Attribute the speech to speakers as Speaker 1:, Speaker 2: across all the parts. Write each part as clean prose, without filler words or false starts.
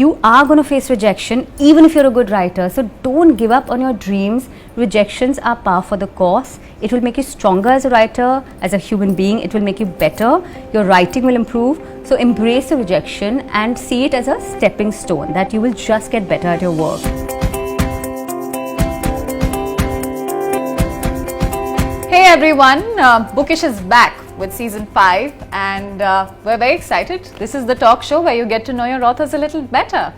Speaker 1: you are going to face rejection even if you're a good writer. So don't give up on your dreams. Rejections are par for the course. It will make you stronger as a writer, as a human being. It will make you better. Your writing will improve. So embrace the rejection and see it as a stepping stone, that you will just get better at your work.
Speaker 2: Hey everyone, Bookish is back with season 5 and we're very excited. This is the talk show where you get to know your authors a little better.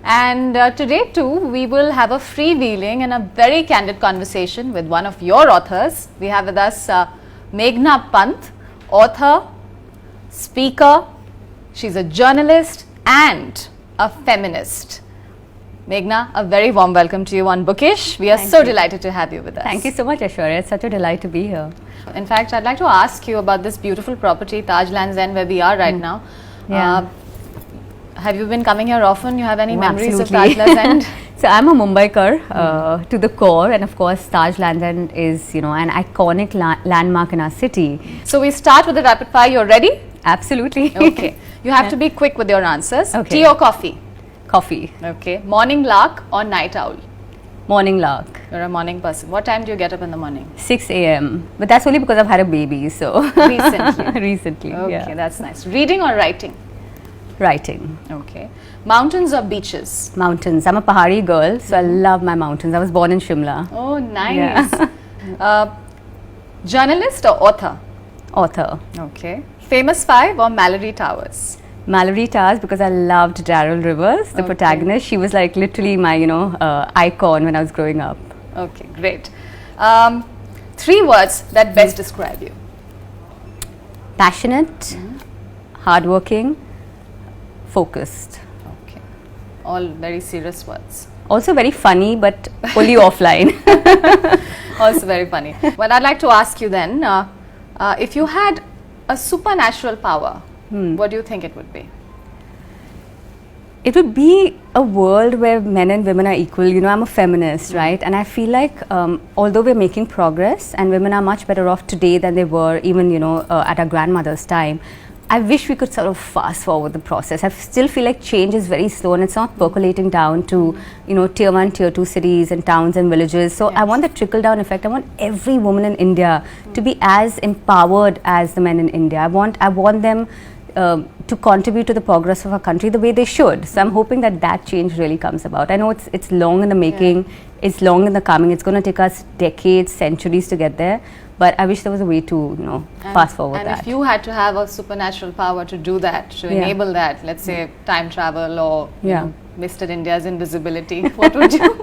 Speaker 2: And today too, we will have a freewheeling and a very candid conversation with one of your authors. We have with us Meghna Pant, author, speaker. She's a journalist and a feminist. Meghna, a very warm welcome to you on Bookish. We are delighted to have you with us.
Speaker 1: Thank you so much, Aishwarya. It's such a delight to be here.
Speaker 2: In fact, I'd like to ask you about this beautiful property, Taj Lands End, where we are right now.
Speaker 1: Yeah.
Speaker 2: Have you been coming here often? You have any memories
Speaker 1: absolutely.
Speaker 2: of Taj Lands End?
Speaker 1: So I'm a Mumbaikar to the core, and of course Taj Lands End is, you know, an iconic landmark in our city.
Speaker 2: So we start with the rapid fire. You're ready?
Speaker 1: Absolutely.
Speaker 2: Okay. You have to be quick with your answers.
Speaker 1: Okay.
Speaker 2: Tea or coffee?
Speaker 1: Coffee.
Speaker 2: Okay. Morning lark or night owl?
Speaker 1: Morning lark.
Speaker 2: You're a morning person. What time do you get up in the morning?
Speaker 1: 6 a.m. But that's only because I've had a baby, so.
Speaker 2: Recently?
Speaker 1: Recently,
Speaker 2: Okay,
Speaker 1: yeah.
Speaker 2: that's nice. Reading or writing?
Speaker 1: Writing.
Speaker 2: Okay. Mountains or beaches?
Speaker 1: Mountains. I'm a Pahari girl, so I love my mountains. I was born in Shimla.
Speaker 2: Oh, nice. Journalist or author?
Speaker 1: Author.
Speaker 2: Okay. Famous Five or Mallory Towers?
Speaker 1: Mallory Towers, because I loved Daryl Rivers, the protagonist. She was like literally my, icon when I was growing up.
Speaker 2: Okay, great. 3 words that best describe you.
Speaker 1: Passionate, hardworking, focused.
Speaker 2: Okay. All very serious words.
Speaker 1: Also very funny, but only offline.
Speaker 2: Also very funny. Well, I'd like to ask you then, if you had a supernatural power, what do you think it would be?
Speaker 1: It would be a world where men and women are equal. You know, I'm a feminist, right? And I feel like although we're making progress and women are much better off today than they were even, at our grandmother's time, I wish we could sort of fast forward the process. I still feel like change is very slow and it's not percolating down to, tier 1, tier 2 cities and towns and villages. So I want the trickle down effect. I want every woman in India to be as empowered as the men in India. I want them to contribute to the progress of our country the way they should. So I'm hoping that change really comes about. I know it's long in the making, it's long in the coming, it's going to take us decades, centuries to get there, but I wish there was a way to, fast forward that.
Speaker 2: And if you had to have a supernatural power to do that, to enable that, let's say time travel or Mr. India's invisibility, what would you?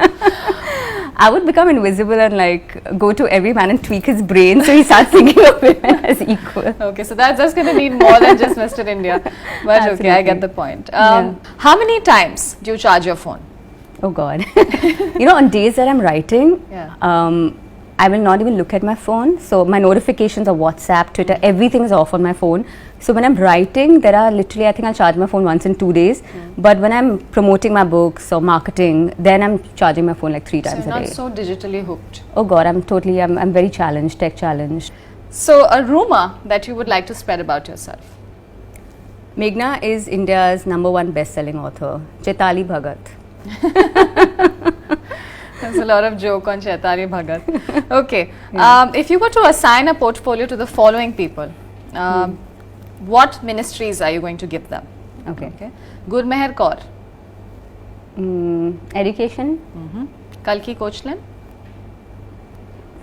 Speaker 1: I would become invisible and go to every man and tweak his brain so he starts thinking of women as equal.
Speaker 2: Okay, so that's just going to need more than just Mr. India. But
Speaker 1: Absolutely.
Speaker 2: Okay, I get the point. How many times do you charge your phone?
Speaker 1: Oh God. On days that I'm writing, I will not even look at my phone. So my notifications are WhatsApp, Twitter, everything is off on my phone. So when I'm writing, there are literally, I think I'll charge my phone once in 2 days. But when I'm promoting my books or marketing, then I'm charging my phone 3 times a day.
Speaker 2: So you're not so digitally hooked.
Speaker 1: Oh God, I'm very challenged, tech challenged.
Speaker 2: So a rumor that you would like to spread about yourself?
Speaker 1: Meghna is India's #1 best-selling author, Chaitali Bhagat.
Speaker 2: There's a lot of joke on Chaitali Bhagat. Okay. If you were to assign a portfolio to the following people, what ministries are you going to give them?
Speaker 1: Okay.
Speaker 2: Gurmeher Kaur.
Speaker 1: Education.
Speaker 2: Kalki Kochlan.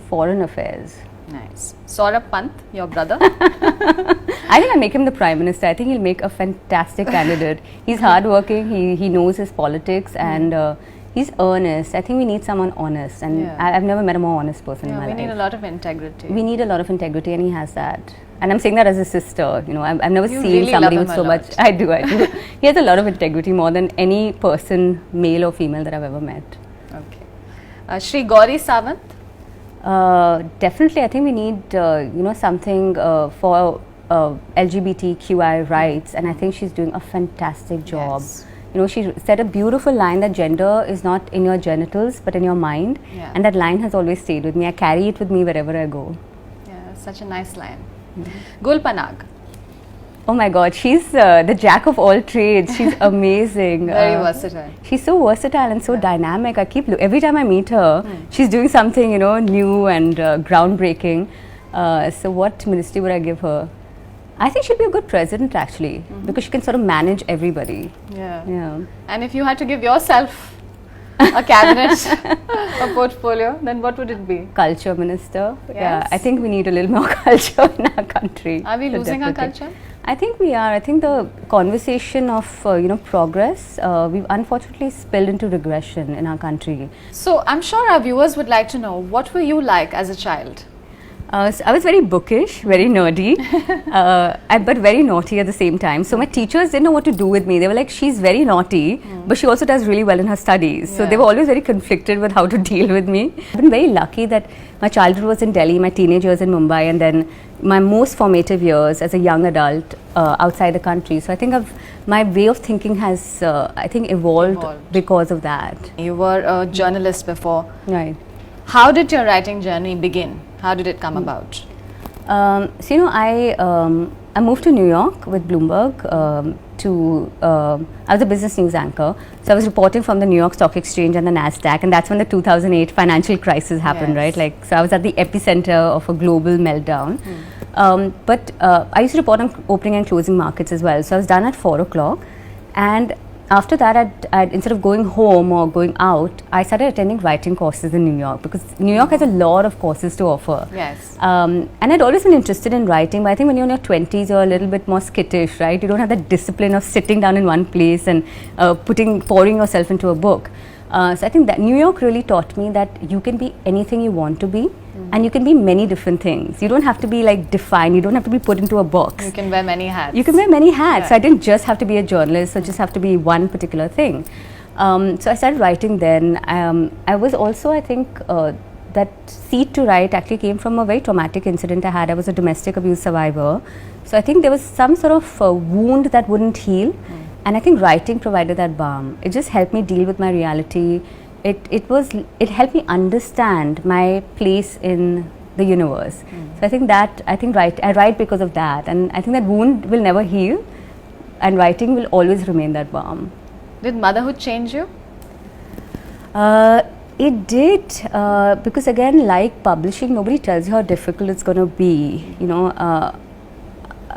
Speaker 1: Foreign affairs.
Speaker 2: Nice. Saurabh Pant, your brother.
Speaker 1: I think I'll make him the Prime Minister. I think he'll make a fantastic candidate. He's hardworking, he knows his politics and he's earnest. I think we need someone honest and I've never met a more honest person in my life.
Speaker 2: We need a lot of integrity.
Speaker 1: We need a lot of integrity and he has that. And I'm saying that as a sister, I've never
Speaker 2: You
Speaker 1: seen
Speaker 2: really
Speaker 1: somebody
Speaker 2: love
Speaker 1: with
Speaker 2: him
Speaker 1: so
Speaker 2: a
Speaker 1: much.
Speaker 2: lot.
Speaker 1: I do. He has a lot of integrity, more than any person, male or female, that I've ever met.
Speaker 2: Okay. Shri Gauri Sawant.
Speaker 1: Definitely, I think we need, something for LGBTQI rights, and I think she's doing a fantastic job.
Speaker 2: Yes.
Speaker 1: She said a beautiful line that gender is not in your genitals, but in your mind, and that line has always stayed with me. I carry it with me wherever I go.
Speaker 2: Yeah, such a nice line. Gul Panag.
Speaker 1: Oh my God, she's the jack of all trades. She's amazing.
Speaker 2: Very versatile.
Speaker 1: She's so versatile and so dynamic. I keep every time I meet her, she's doing something, you know, new and groundbreaking. So what ministry would I give her? I think she'd be a good president actually, because she can sort of manage everybody.
Speaker 2: Yeah. And if you had to give yourself a cabinet, a portfolio, then what would it be?
Speaker 1: Culture minister.
Speaker 2: Yes.
Speaker 1: Yeah, I think we need a little more culture in our country.
Speaker 2: Are we losing our
Speaker 1: Definitely.
Speaker 2: culture?
Speaker 1: I think we are. I think the conversation of progress, we've unfortunately spilled into regression in our country.
Speaker 2: So I'm sure our viewers would like to know, what were you like as a child?
Speaker 1: So I was very bookish, very nerdy, but very naughty at the same time. So my teachers didn't know what to do with me. They were like, she's very naughty, but she also does really well in her studies. So they were always very conflicted with how to deal with me. I've been very lucky that my childhood was in Delhi, my teenage years in Mumbai, and then my most formative years as a young adult outside the country. So I think my way of thinking has, evolved because of that.
Speaker 2: You were a journalist before.
Speaker 1: Right.
Speaker 2: How did your writing journey begin? How did it come about?
Speaker 1: I moved to New York with Bloomberg I was a business news anchor. So I was reporting from the New York Stock Exchange and the NASDAQ, and that's when the 2008 financial crisis happened, right? So I was at the epicenter of a global meltdown. But I used to report on opening and closing markets as well. So I was done at 4 o'clock, and after that, I'd instead of going home or going out, I started attending writing courses in New York, because New York has a lot of courses to offer.
Speaker 2: Yes.
Speaker 1: And I'd always been interested in writing, but I think when you're in your 20s, you're a little bit more skittish, right? You don't have that discipline of sitting down in one place and pouring yourself into a book. So I think that New York really taught me that you can be anything you want to be, and you can be many different things. You don't have to be like defined. You don't have to be put into a box.
Speaker 2: You can wear many hats.
Speaker 1: You can wear many hats. So I didn't just have to be a journalist or just have to be one particular thing. So I started writing then. I was also, I think, that seed to write actually came from a very traumatic incident I had. I was a domestic abuse survivor. So I think there was some sort of wound that wouldn't heal. And I think writing provided that balm. It just helped me deal with my reality. It helped me understand my place in the universe. So I write because of that, and I think that wound will never heal, and writing will always remain that balm.
Speaker 2: Did motherhood change you?
Speaker 1: It did, because again, like publishing, nobody tells you how difficult it's going to be.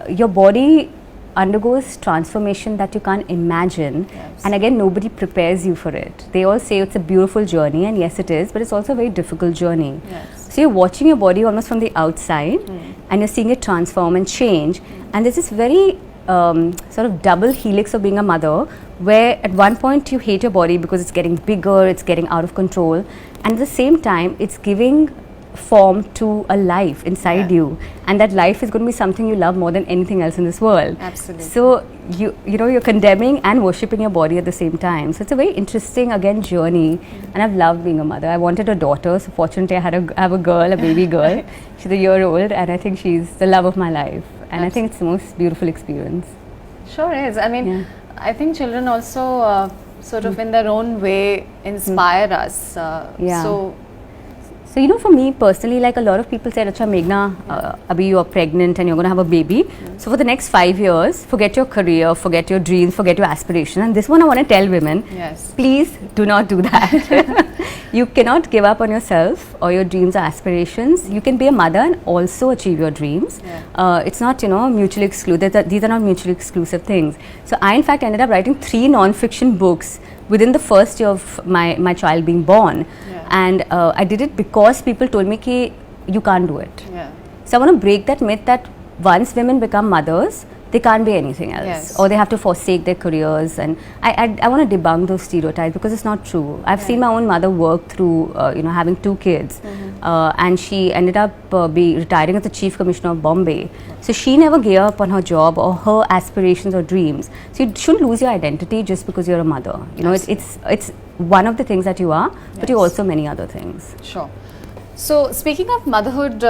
Speaker 1: Your body undergoes transformation that you can't imagine, and again, nobody prepares you for it. They all say it's a beautiful journey, and yes it is, but it's also a very difficult journey. So you're watching your body almost from the outside, and you're seeing it transform and change, and there's this very sort of double helix of being a mother, where at one point you hate your body because it's getting bigger, it's getting out of control, and at the same time it's giving form to a life inside you, and that life is going to be something you love more than anything else in this world.
Speaker 2: Absolutely.
Speaker 1: So you're condemning and worshipping your body at the same time. So it's a very interesting journey, and I've loved being a mother. I wanted a daughter, so fortunately I have a girl, a baby girl. She's a year old, and I think she's the love of my life, and I think it's the most beautiful experience.
Speaker 2: Sure is. I mean, I think children also sort of in their own way inspire us. So,
Speaker 1: for me personally, like a lot of people said, Acha Meghna, abhi you're pregnant and you're going to have a baby. So for the next 5 years, forget your career, forget your dreams, forget your aspirations. And this one I want to tell women, please do not do that. You cannot give up on yourself or your dreams or aspirations. You can be a mother and also achieve your dreams. It's not, mutually exclusive. These are not mutually exclusive things. So I in fact ended up writing 3 non-fiction books within the first year of my child being born. And I did it because people told me ki you can't do it. So I want to break that myth that once women become mothers, they can't be anything else, or they have to forsake their careers. And I want to debunk those stereotypes, because it's not true. I've seen my own mother work through having 2 kids, and she ended up retiring as the Chief Commissioner of Bombay. So she never gave up on her job or her aspirations or dreams. So you shouldn't lose your identity just because you're a mother. It's one of the things that you are, but you're also many other things.
Speaker 2: Sure. So speaking of motherhood,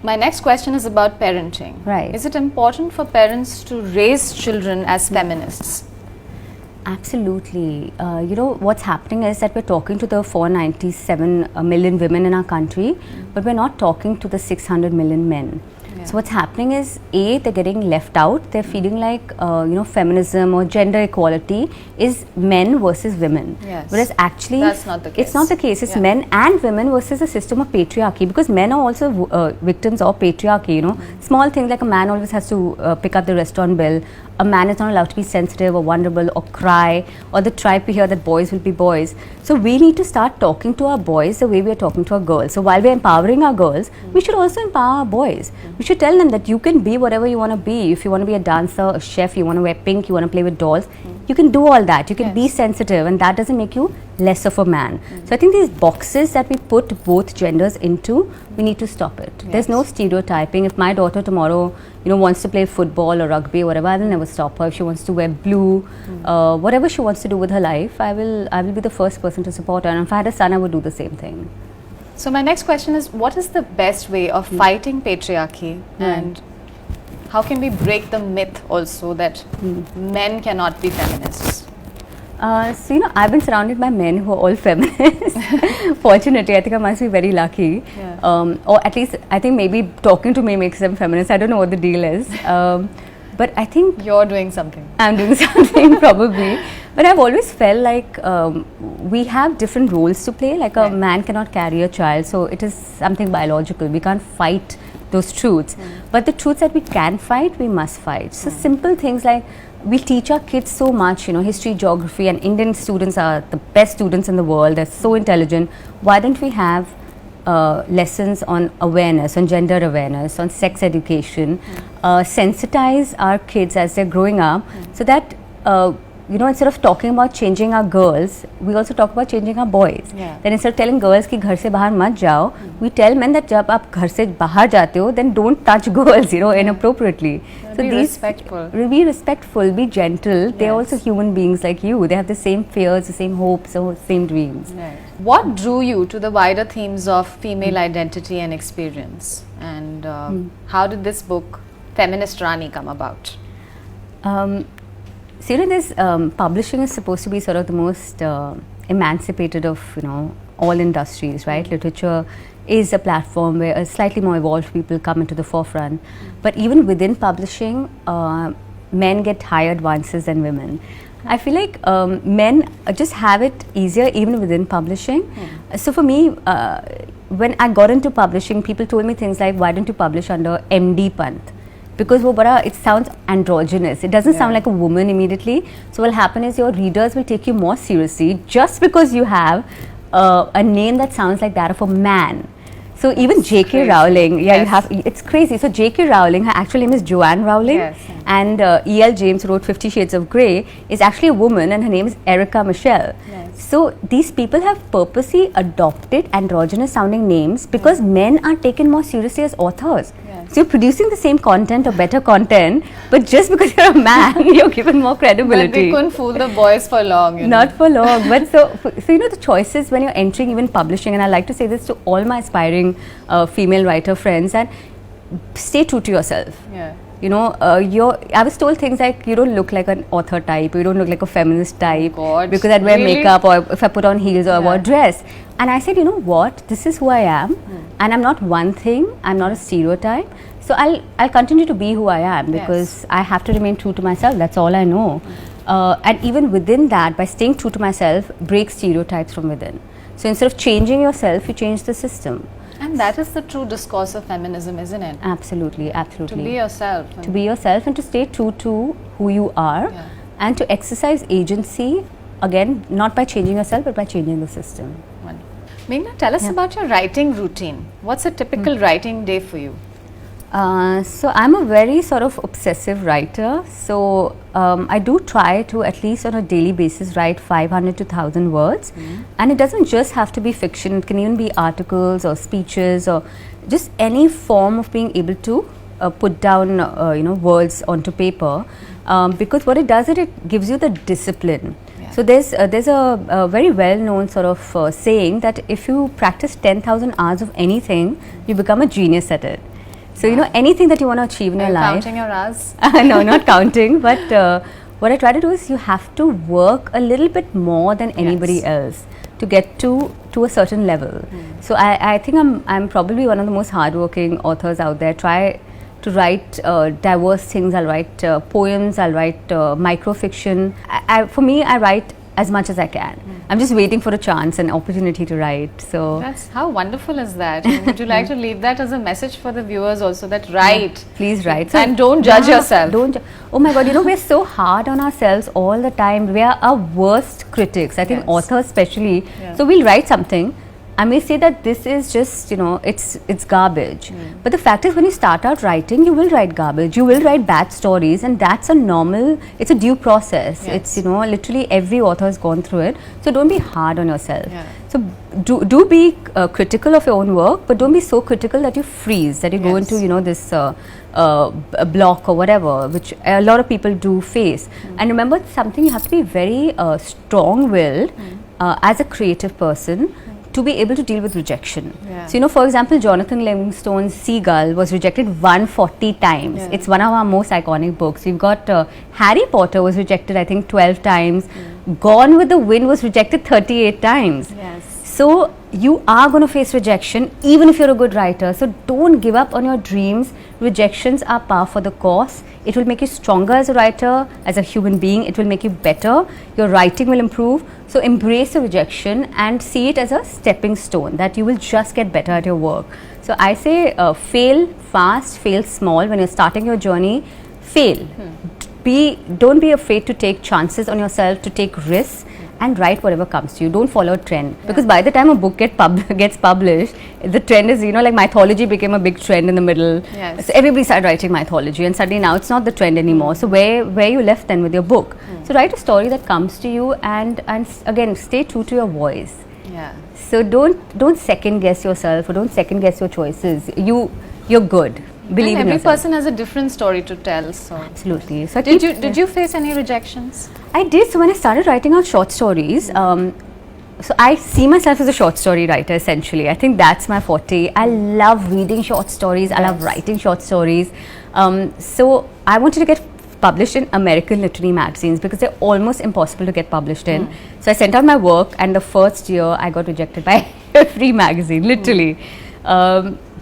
Speaker 2: my next question is about parenting.
Speaker 1: Right.
Speaker 2: Is it important for parents to raise children as feminists?
Speaker 1: Absolutely. What's happening is that we're talking to the 497 million women in our country, but we're not talking to the 600 million men. So what's happening is, A, they're getting left out. They're feeling like, feminism or gender equality is men versus women.
Speaker 2: Yes.
Speaker 1: Whereas actually,
Speaker 2: that's not the case.
Speaker 1: It's not the case. It's men and women versus a system of patriarchy, because men are also victims of patriarchy, Small things like a man always has to pick up the restaurant bill. A man is not allowed to be sensitive or vulnerable or cry, or the tribe we hear that boys will be boys. So we need to start talking to our boys the way we are talking to our girls. So while we're empowering our girls, we should also empower our boys. We should tell them that you can be whatever you want to be. If you want to be a dancer, a chef, you want to wear pink, you want to play with dolls, you can do all that. You can be sensitive, and that doesn't make you less of a man. So I think these boxes that we put both genders into, we need to stop it. There's no stereotyping. If my daughter tomorrow, wants to play football or rugby or whatever, I will never stop her. If she wants to wear blue, whatever she wants to do with her life, I will be the first person to support her. And if I had a son, I would do the same thing.
Speaker 2: So my next question is, what is the best way of fighting patriarchy, and how can we break the myth also that men cannot be feminists?
Speaker 1: So, I've been surrounded by men who are all feminists. Fortunately, I think I must be very lucky. Or at least, I think maybe talking to me makes them feminists. I don't know what the deal is. But I think
Speaker 2: you're doing something.
Speaker 1: I'm doing something probably. But I've always felt like we have different roles to play. Like a man cannot carry a child, so it is something biological. We can't fight those truths. But the truths that we can fight, we must fight. So simple things like, we teach our kids so much, history, geography, and Indian students are the best students in the world. They're so intelligent. Why don't we have lessons on awareness, on gender awareness, on sex education, sensitize our kids as they're growing up, so that instead of talking about changing our girls, we also talk about changing our boys. Then instead of telling girls ki ghar se bahar mat jao, we tell men that jab aap ghar se bahar jate ho, then don't touch girls, inappropriately.
Speaker 2: So be respectful.
Speaker 1: Be respectful, be gentle. They're also human beings like you. They have the same fears, the same hopes, the same dreams.
Speaker 2: What drew you to the wider themes of female identity and experience? And how did this book, Feminist Rani, come about?
Speaker 1: So, this publishing is supposed to be sort of the most emancipated of, all industries, right? Literature is a platform where slightly more evolved people come into the forefront. But even within publishing, men get higher advances than women. I feel like men just have it easier even within publishing. So for me, when I got into publishing, people told me things like, why don't you publish under Meghna Pant? Because it sounds androgynous. It doesn't sound like a woman immediately. So what will happen is your readers will take you more seriously just because you have a name that sounds like that of a man. So even J.K. Rowling, it's crazy. So J.K. Rowling, her actual name is Joanne Rowling, and E.L. James wrote 50 Shades of Grey, is actually a woman, and her name is Erica Michelle. So these people have purposely adopted androgynous sounding names because men are taken more seriously as authors. So you're producing the same content or better content, but just because you're a man, you're given more credibility.
Speaker 2: But we couldn't fool the boys for long,
Speaker 1: Not for long. But so the choices when you're entering even publishing, and I like to say this to all my aspiring female writer friends, and stay true to yourself. I was told things like, you don't look like an author type, you don't look like a feminist type, because I'd wear makeup, or if I put on heels, or I wore a dress. And I said, you know what, this is who I am, and I'm not one thing, I'm not a stereotype. So I'll continue to be who I am, because I have to remain true to myself. That's all I know. And even within that, by staying true to myself, break stereotypes from within. So instead of changing yourself, you change the system.
Speaker 2: And that is the true discourse of feminism, isn't it?
Speaker 1: Absolutely, absolutely.
Speaker 2: To be yourself.
Speaker 1: To be yourself and to stay true to who you are, and to exercise agency, again, not by changing yourself, but by changing the system.
Speaker 2: Meghna, tell us about your writing routine. What's a typical writing day for you?
Speaker 1: So I'm a very sort of obsessive writer. So I do try to at least on a daily basis write 500 to 1,000 words. And it doesn't just have to be fiction. It can even be articles or speeches or just any form of being able to put down words onto paper. Because what it does is it gives you the discipline. So there's a very well-known sort of saying that if you practice 10,000 hours of anything, you become a genius at it. So anything that you want to achieve in your life.
Speaker 2: Counting your hours?
Speaker 1: No, not counting. But what I try to do is you have to work a little bit more than anybody else to get to a certain level. So I think I'm probably one of the most hardworking authors out there. Try to write diverse things. I'll write poems, I'll write microfiction. For me, I write as much as I can. I'm just waiting for a chance, an opportunity to write. So
Speaker 2: that's how wonderful is that. And would you like to leave that as a message for the viewers also, that write?
Speaker 1: Please write.
Speaker 2: And don't judge yourself.
Speaker 1: Oh my God, we're so hard on ourselves all the time. We are our worst critics. I think authors especially.
Speaker 2: Yeah.
Speaker 1: So we'll write something. I may say that this is just, it's garbage. But the fact is, when you start out writing, you will write garbage. You will write bad stories, and that's it's a due process.
Speaker 2: Yes.
Speaker 1: It's, literally every author has gone through it. So don't be hard on yourself.
Speaker 2: Yeah.
Speaker 1: So do be critical of your own work, but don't be so critical that you freeze, that you go into, this a block or whatever, which a lot of people do face. And remember something, you have to be very strong-willed as a creative person to be able to deal with rejection.
Speaker 2: Yeah.
Speaker 1: So, for example, Jonathan Livingstone's Seagull was rejected 140 times.
Speaker 2: Yeah.
Speaker 1: It's one of our most iconic books. We've got Harry Potter was rejected, I think, 12 times. Gone with the Wind was rejected 38 times.
Speaker 2: Yes.
Speaker 1: So, you are going to face rejection even if you're a good writer. So, don't give up on your dreams. Rejections are par for the course. It will make you stronger as a writer, as a human being. It will make you better. Your writing will improve. So embrace the rejection and see it as a stepping stone, that you will just get better at your work. So I say fail fast, fail small. When you're starting your journey, fail. Don't be afraid to take chances on yourself, to take risks, and write whatever comes to you. Don't follow a trend. Because by the time a book gets published, the trend is, like mythology became a big trend in the middle.
Speaker 2: Yes.
Speaker 1: So everybody started writing mythology, and suddenly now it's not the trend anymore. So where you left then with your book? So write a story that comes to you, and again, stay true to your voice.
Speaker 2: Yeah.
Speaker 1: So don't second guess yourself, or don't second guess your choices. You're good. Believe in
Speaker 2: every
Speaker 1: yourself.
Speaker 2: person has a different story to tell. So
Speaker 1: Absolutely. So
Speaker 2: did you face any rejections?
Speaker 1: I did. So when I started writing out short stories, so I see myself as a short story writer essentially. I think that's my forte. I love reading short stories. I love writing short stories. So I wanted to get published in American literary magazines because they're almost impossible to get published in. So I sent out my work, and the first year I got rejected by every magazine, literally.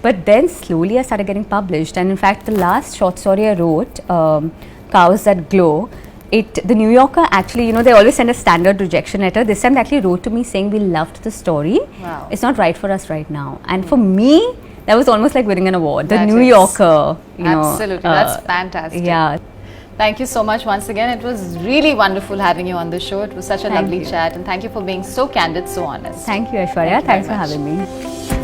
Speaker 1: But then slowly I started getting published, and in fact the last short story I wrote, Cows That Glow, the New Yorker actually, they always send a standard rejection letter. This time they actually wrote to me saying, we loved the story.
Speaker 2: Wow.
Speaker 1: It's not right for us right now. And for me, that was almost like winning an award. The
Speaker 2: That
Speaker 1: New
Speaker 2: is
Speaker 1: Yorker,
Speaker 2: absolutely, that's fantastic.
Speaker 1: Yeah.
Speaker 2: Thank you so much once again. It was really wonderful having you on the show. It was such a lovely chat, and thank you for being so candid, so honest.
Speaker 1: Thank you, Aishwarya.
Speaker 2: Thank you very
Speaker 1: Thanks for
Speaker 2: much.
Speaker 1: having me.